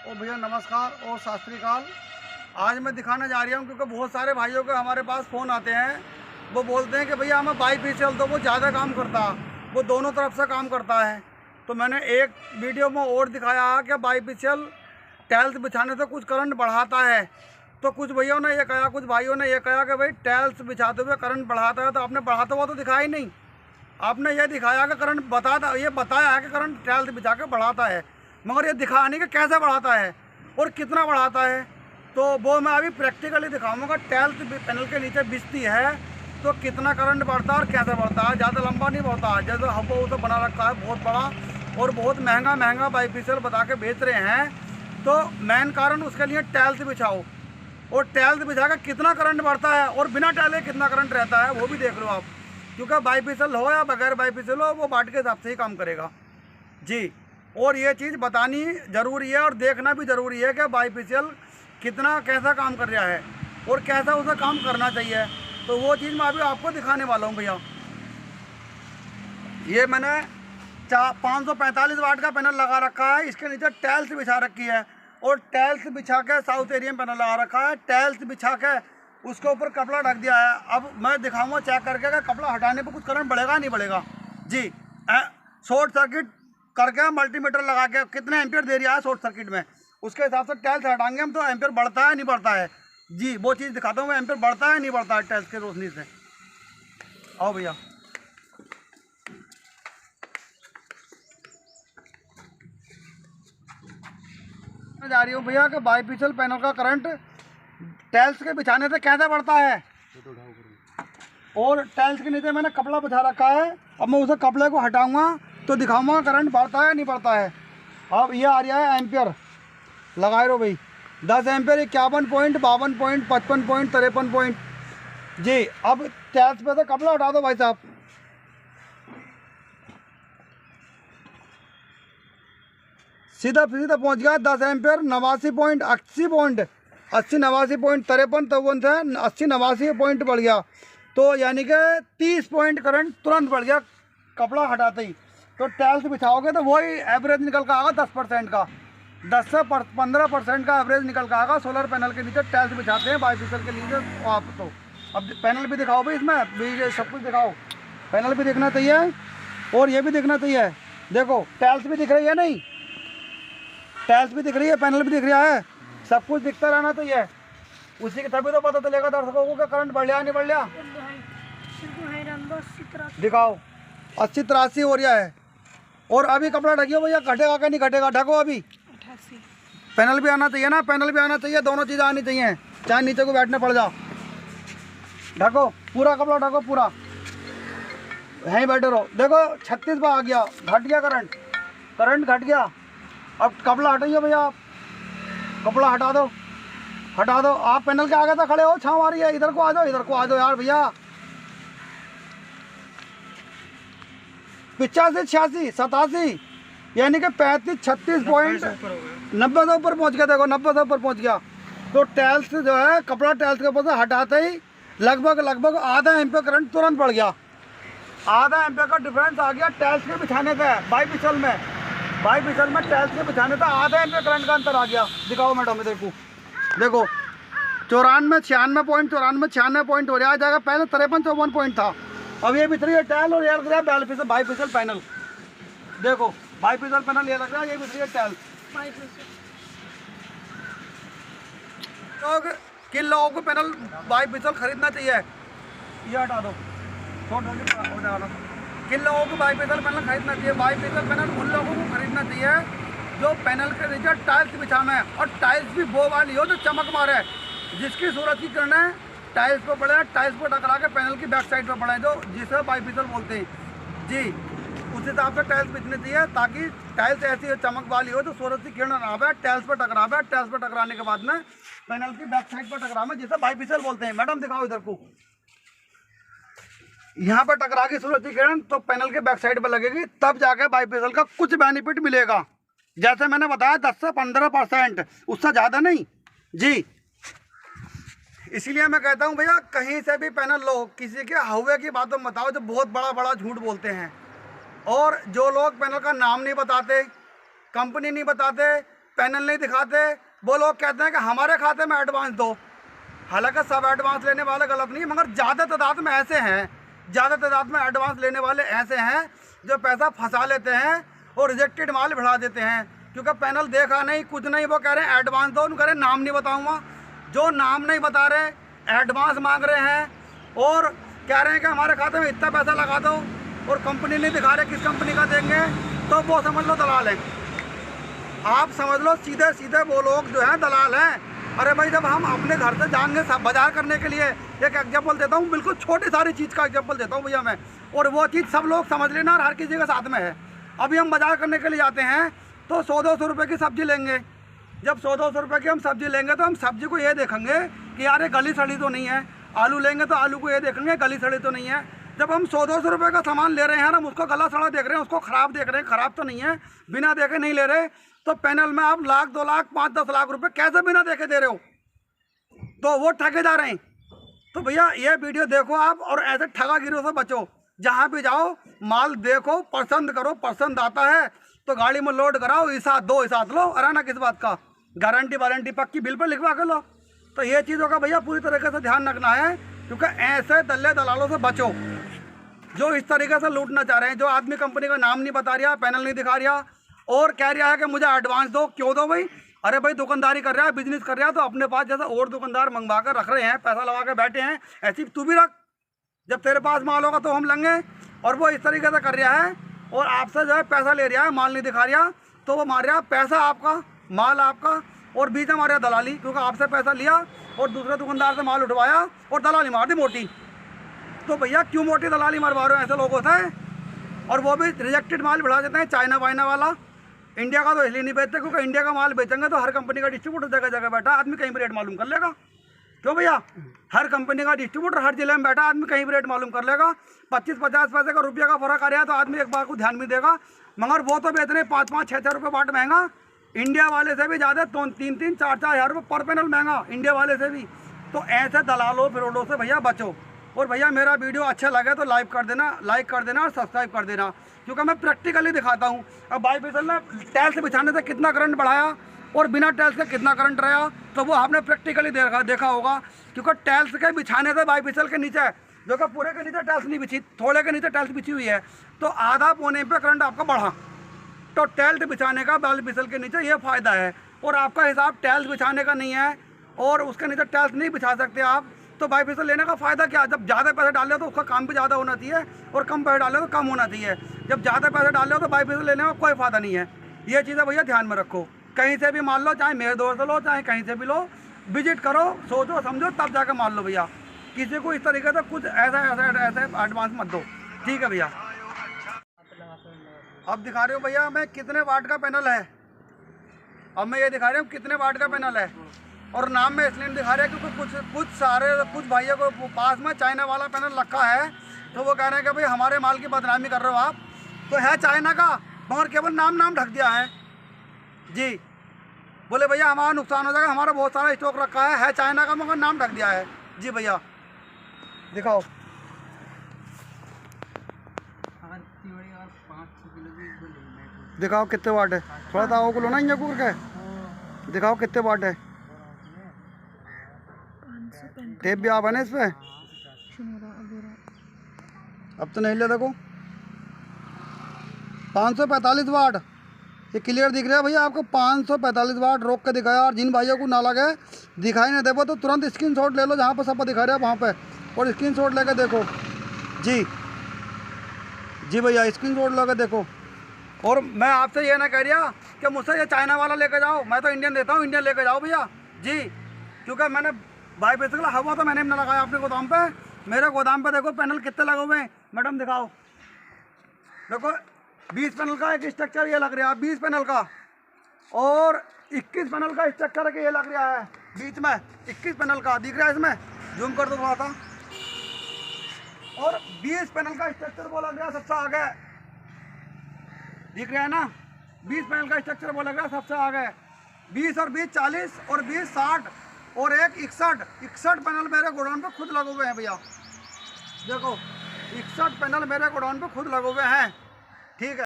ओ भैया नमस्कार और सत श्री अकाल। आज मैं दिखाने जा रही हूँ क्योंकि बहुत सारे भाइयों के हमारे पास फ़ोन आते हैं। वो बोलते हैं कि भैया हमें बाईफिशियल तो वो ज़्यादा काम करता, वो दोनों तरफ से काम करता है। तो मैंने एक वीडियो में और दिखाया कि बाईफिशियल टाइल्स बिछाने से कुछ करंट बढ़ाता है। तो कुछ भैया ने ये कहा, कुछ भाइयों ने ये कहा कि भाई टाइल्स बिछाते हुए करंट बढ़ाता है। तो आपने बढ़ाता हुआ तो दिखाया ही नहीं। आपने ये दिखाया कि करंट बताया है कि करंट टाइल्स बिछा के बढ़ाता है, मगर ये दिखाया नहीं कि कैसे बढ़ाता है और कितना बढ़ाता है। तो वो मैं अभी प्रैक्टिकली दिखाऊंगा। टाइल्स पैनल के नीचे बिछती है तो कितना करंट बढ़ता है और कैसे बढ़ता है। ज़्यादा लंबा नहीं बढ़ता है, जैसे हवा उसे बना रखा है बहुत बड़ा और बहुत महंगा बाईफिशियल बता के बेच रहे हैं। तो मेन कारण उसके लिए टाइल्स बिछाओ और टाइल्स बिछा के कितना करंट बढ़ता है और बिना टाइले कितना करंट रहता है वो भी देख लो आप। क्योंकि बाईफिशियल हो या बगैर बाईफिशियल हो, वो बाट के हिसाब से ही काम करेगा जी। और ये चीज़ बतानी ज़रूरी है और देखना भी ज़रूरी है कि बाईफिशियल कितना कैसा काम कर रहा है और कैसा उसे काम करना चाहिए। तो वो चीज़ मैं अभी आपको दिखाने वाला हूँ भैया। ये मैंने 545 वाट का पैनल लगा रखा है। इसके नीचे टाइल्स बिछा रखी है और टाइल्स बिछा के साउथ एरिया में पैनल लगा रखा है। टाइल्स बिछा के उसके ऊपर कपड़ा ढक दिया है। अब मैं दिखाऊंगा चेक करके कि कपड़ा हटाने पर कुछ करंट बढ़ेगा नहीं बढ़ेगा जी। शॉर्ट सर्किट करके मल्टीमीटर लगा के कितने एम्पियर दे रहा है शॉर्ट सर्किट में, उसके हिसाब से टाइल्स हटाएंगे हम तो एम्पियर बढ़ता है नहीं बढ़ता है जी। वो चीज़ दिखाता हूँ मैं, एम्पियर बढ़ता है नहीं बढ़ता है टाइल्स की रोशनी से। आओ भैया। मैं जा रही हूँ भैया कि बाईफिशियल पैनल का करंट टाइल्स के बिछाने से कैसे बढ़ता है। और टाइल्स के नीचे मैंने कपड़ा बिछा रखा है। अब मैं उसे कपड़े को हटाऊंगा तो दिखाऊंगा करंट बढ़ता है नहीं बढ़ता है। अब ये आ रहा है एम्पियर, लगाए रहो भाई 10 ampere, 51 point, 52 point, 55 point, 53 point जी। अब टाइल्स पे से कपड़ा हटा दो भाई साहब। सीधा पहुंच गया 10 एम्पियर, 89 पॉइंट, 80 पॉइंट, 80, 89 पॉइंट, 53, 53 से 80, 89 पॉइंट बढ़ गया। तो यानी कि 30 पॉइंट करंट तुरंत बढ़ गया कपड़ा हटाते ही। तो टाइल्स बिछाओगे तो वही एवरेज निकल का आएगा 10% का, 10 से 15% का एवरेज निकल का आएगा। सोलर पैनल के नीचे टाइल्स बिछाते हैं बाईफिशियल के नीचे आप। तो अब पैनल भी दिखाओ भाई, इसमें भी सब कुछ दिखाओ। पैनल भी देखना चाहिए और ये भी देखना चाहिए। देखो टाइल्स भी दिख रही है, नहीं टाइल्स भी दिख रही है, पैनल भी दिख रहा है, सब कुछ दिखता रहना चाहिए। उसी के तभी तो पता चलेगा दर्शकों को कि करंट बढ़ लिया नहीं बढ़ लिया। दिखाओ 80, 83 हो रहा है। और अभी कपड़ा ढकियो भैया, घटेगा क्या नहीं घटेगा, ढको अभी। 88 पैनल भी आना चाहिए ना, पैनल भी आना चाहिए, दोनों चीज़ें आनी चाहिए, चाहे नीचे को बैठने पड़ जाओ। ढको पूरा कपड़ा, ढको पूरा, यहीं बैठे रहो। देखो 36 पर आ गया, घट गया करंट, करंट घट गया। अब कपड़ा हटाइए भैया, आप कपड़ा हटा दो, हटा दो। आप पैनल के आगे तक खड़े हो, छाँव आ रही है, इधर को आ जाओ, इधर को आ जाओ यार भैया। 85, 86, 87 यानी कि 35, 36 पॉइंट, 90 से ऊपर पहुँच गया। देखो 90 से ऊपर पहुँच गया। तो टाइल्स जो है कपड़ा टाइल्स के ऊपर से हटाते ही लगभग आधा एम्पियर करंट तुरंत बढ़ गया। आधा एम्पियर का डिफरेंस आ गया टाइल्स के बिछाने से बाईफिशियल में टाइल्स के बिछाने से आधा एम्पियर करंट का अंतर आ गया। दिखाओ मैडम इधर को, देखो 94, 96 पॉइंट, 96 पॉइंट हो रहा जाएगा। पहले 53, 54 पॉइंट था। अब ये बिछ रही है टाइल और ये लग रहा है बाईफिशियल पैनल। देखो बाईफिशियल पैनल ये लग रहा है, ये बिछ रही है टाइल। लोग किन लोगों को पैनल बाईफिशियल खरीदना चाहिए, ये हटा दो, हटा दो। किन लोगों को बाईफिशियल पैनल खरीदना चाहिए? बाईफिशियल पैनल उन लोगों को खरीदना चाहिए जो पैनल के नीचे टाइल्स बिछाना है और टाइल्स भी वो वाली हो जो चमक मारे, जिसकी सूरज की किरणें टाइल्स पर पड़े, टाइल्स पर टकरा के पैनल की बैक साइड पर पड़े, जो जिसे बाईफिशियल बोलते हैं जी। उस हिसाब से टाइल्स बिछनी चाहिए ताकि टाइल्स ऐसी हो चमक वाली हो तो सूरज की किरण ना आवे, टाइल्स पर टकरावे, टाइल्स पर टकराने के बाद में पैनल की बैक साइड पर टकरावे, जिसे बाईफिशियल बोलते हैं। मैडम दिखाओ इधर को, यहाँ पर टकरा की सूरज की किरण तो पैनल के बैक साइड पर लगेगी, तब जाके बाईफिशियल का कुछ बेनिफिट मिलेगा। जैसे मैंने बताया 10 से 15%, उससे ज़्यादा नहीं जी। इसीलिए मैं कहता हूँ भैया कहीं से भी पैनल लो, किसी के हवे की बातों में बताओ जो बहुत बड़ा झूठ बोलते हैं। और जो लोग पैनल का नाम नहीं बताते, कंपनी नहीं बताते, पैनल नहीं दिखाते, वो लोग कहते हैं कि हमारे खाते में एडवांस दो। हालांकि सब एडवांस लेने वाले गलत नहीं, मगर ज़्यादा तादाद में ऐसे हैं, ज़्यादा तादाद में एडवांस लेने वाले ऐसे हैं जो पैसा फंसा लेते हैं और रिजेक्टेड माल बढ़ा देते हैं। क्योंकि पैनल देखा नहीं, कुछ नहीं, वो कह रहे हैं एडवांस दो, कह रहे नाम नहीं बताऊँगा। जो नाम नहीं बता रहे, एडवांस मांग रहे हैं और कह रहे हैं कि हमारे खाते में इतना पैसा लगा दो, और कंपनी नहीं दिखा रहे किस कंपनी का देंगे, तो वो समझ लो दलाल है। आप समझ लो सीधे सीधे वो लोग जो हैं दलाल हैं। अरे भाई, जब हम अपने घर से जाएंगे सब बाजार करने के लिए, एक एग्जाम्पल देता हूँ, बिल्कुल छोटी सारी चीज़ का एग्जाम्पल देता हूँ भैया मैं, और वो चीज़ सब लोग समझ लेना और हर किसी के साथ में है। अभी हम बाजार करने के लिए जाते हैं तो 100-200 रुपये की सब्ज़ी लेंगे। जब 100-200 रुपये की हम सब्ज़ी लेंगे तो हम सब्ज़ी को ये देखेंगे कि यार ये गली सड़ी तो नहीं है। आलू लेंगे तो आलू को ये देखेंगे गली सड़ी तो नहीं है। जब हम 100-200 रुपये का सामान ले रहे हैं, हम उसको गला सड़ा देख रहे हैं, उसको ख़राब देख रहे हैं, ख़राब तो नहीं है, बिना देखे नहीं ले रहे, तो पैनल में आप 1 लाख 2 लाख 5-10 लाख रुपये कैसे बिना देखे दे रहे हो? तो वो ठगेदार हैं। तो भैया ये वीडियो देखो आप और ऐसे ठगागिरों से बचो। जहाँ भी जाओ माल देखो, पसंद करो, पसंद आता है तो गाड़ी में लोड कराओ, इसात दो इसात लो, अराना किस बात का, गारंटी वारंटी पक्की बिल पर लिखवा के लो। तो ये चीज़ों का भैया पूरी तरीके से ध्यान रखना है, क्योंकि ऐसे दल्ले दलालों से बचो जो इस तरीके से लूटना चाह रहे हैं। जो आदमी कंपनी का नाम नहीं बता रहा, पैनल नहीं दिखा रहा और कह रहा है कि मुझे एडवांस दो, क्यों दो भाई? अरे भाई, दुकानदारी कर रहा है, बिजनेस कर रहा है, तो अपने पास जैसा और दुकानदार मंगवा कर रख रहे हैं, पैसा लगा के बैठे हैं, ऐसी तू भी रख। जब तेरे पास माल होगा तो हम लेंगे। और वो इस तरीके से कर रहा है और आपसे जो है पैसा ले रहा है, माल नहीं दिखा रहा, तो वो मार रहा है, पैसा आपका, माल आपका, और बीच में मार रहा दलाली, क्योंकि आपसे पैसा लिया और दूसरे दुकानदार से माल उठवाया और दलाली मार दी मोटी। तो भैया क्यों मोटी दलाली मरवा रहे हो ऐसे लोगों से? और वो भी रिजेक्टेड माल बढ़ा देते हैं, चाइना वाइना वाला। इंडिया का तो इसलिए नहीं बेचते क्योंकि इंडिया का माल बेचेंगे तो हर कंपनी का डिस्ट्रीब्यूटर जगह जगह बैठा, आदमी कहीं भी रेट मालूम कर लेगा। क्यों भैया? हर कंपनी का डिस्ट्रीब्यूटर हर जिले में बैठा, आदमी कहीं भी रेट मालूम कर लेगा। 25-50 पैसे का रुपये का फर्क आ रहा है तो आदमी एक बार को ध्यान भी देगा। मगर वो तो बेच रहे 5-5, 6-6 रुपये बाट महंगा, इंडिया वाले से भी ज़्यादा, 3-3, 4-4 हज़ार रुपये पर पैनल महंगा इंडिया वाले से भी। तो ऐसे दलालों फिरोडों से भैया बचो। और भैया मेरा वीडियो अच्छा लगे तो लाइक कर देना और सब्सक्राइब कर देना, क्योंकि मैं प्रैक्टिकली दिखाता हूँ। अब बाईफिसल ने टाइल्स बिछाने से कितना करंट बढ़ाया और बिना टाइल्स के कितना करंट रहा, तो वो आपने प्रैक्टिकली देखा होगा। क्योंकि टाइल्स के बिछाने से बाईफिसल के नीचे, जो कि पूरे के नीचे टाइल्स नहीं बिछी, थोड़े के नीचे टाइल्स बिछी हुई है, तो आधा पौने पे करंट आपका बढ़ा। तो टाइल्स बिछाने का बाईफिसल के नीचे ये फ़ायदा है। और आपका हिसाब टाइल्स बिछाने का नहीं है और उसके नीचे टाइल्स नहीं बिछा सकते आप, तो बाईफिसल लेने का फ़ायदा क्या? जब ज़्यादा पैसे डाले तो उसका काम भी ज़्यादा होना चाहिए और कम पैसे डाले तो कम होना चाहिए। जब ज़्यादा पैसे डाले हो तो बाईफिसल लेने का कोई फ़ायदा नहीं है। ये चीज़ें भैया ध्यान में रखो। कहीं से भी मान लो, चाहे मेरे दौर से लो, चाहे कहीं से भी लो, विजिट करो, सोचो समझो, तब जाकर मान लो भैया। किसी को इस तरीके से कुछ ऐसा एडवांस मत दो, ठीक है भैया। अब दिखा रहे हो भैया मैं कितने वाट का पैनल है। अब मैं ये दिखा रहा हूँ कितने वाट का पैनल है, और नाम में इसलिए दिखा रहे हैं क्योंकि कुछ भाइयों को पास में चाइना वाला पैनल रखा है, तो वो कह रहे हैं कि भाई हमारे माल की बदनामी कर रहे हो आप। तो है चाइना का, मगर केवल नाम ढक दिया है जी। बोले भैया हमारा नुकसान हो जाएगा, हमारा बहुत सारा स्टॉक रखा है चाइना का, मगर नाम ढक दिया है जी। भैया दिखाओ, दिखाओ कितने वाट है, थोड़ा सा आओ को लो ना इंजा कूर के, दिखाओ कितने वाट है। टेप भी आप है ना इस पे, अब तो नहीं ले, देखो 545 वाट, ये क्लियर दिख रहा है भैया आपको। 545 वाट रोक के दिखाया। और जिन भाइयों को ना लगे, दिखाई नहीं दे तो तुरंत स्क्रीनशॉट ले लो, जहाँ पर सब दिखा रहा है वहाँ पे, और स्क्रीनशॉट लेके देखो जी भैया, स्क्रीनशॉट लेके देखो। और मैं आपसे ये ना कह रहा कि मुझसे ये चाइना वाला लेके जाओ, मैं तो इंडियन देता हूँ, इंडियन लेके जाओ भैया जी। क्योंकि मैंने बाईफिसल हवा तो मैंने ना लगाया अपने गोदाम पे। मेरे गोदाम पे देखो पैनल कितने लगे हुए हैं, मैडम दिखाओ, देखो 20 पैनल का एक स्ट्रक्चर ये लग रहा है, 20 पैनल का, और 21 पैनल का स्ट्रक्चर है कि ये लग रहा है बीच में, 21 पैनल का दिख रहा है इसमें, जूम कर दो थोड़ा सा। और 20 पैनल का स्ट्रक्चर वो लग रहा है सबसे आगे, दिख रहा है ना, 20 पैनल का स्ट्रक्चर वो लग रहा है सबसे आगे। 20 और 20 40 और 20 60 और एक 61 पैनल मेरे गोडाउन पे खुद लगे हुए हैं भैया। देखो 61 पैनल मेरे गोडाउन पे खुद लगे हुए हैं, ठीक है।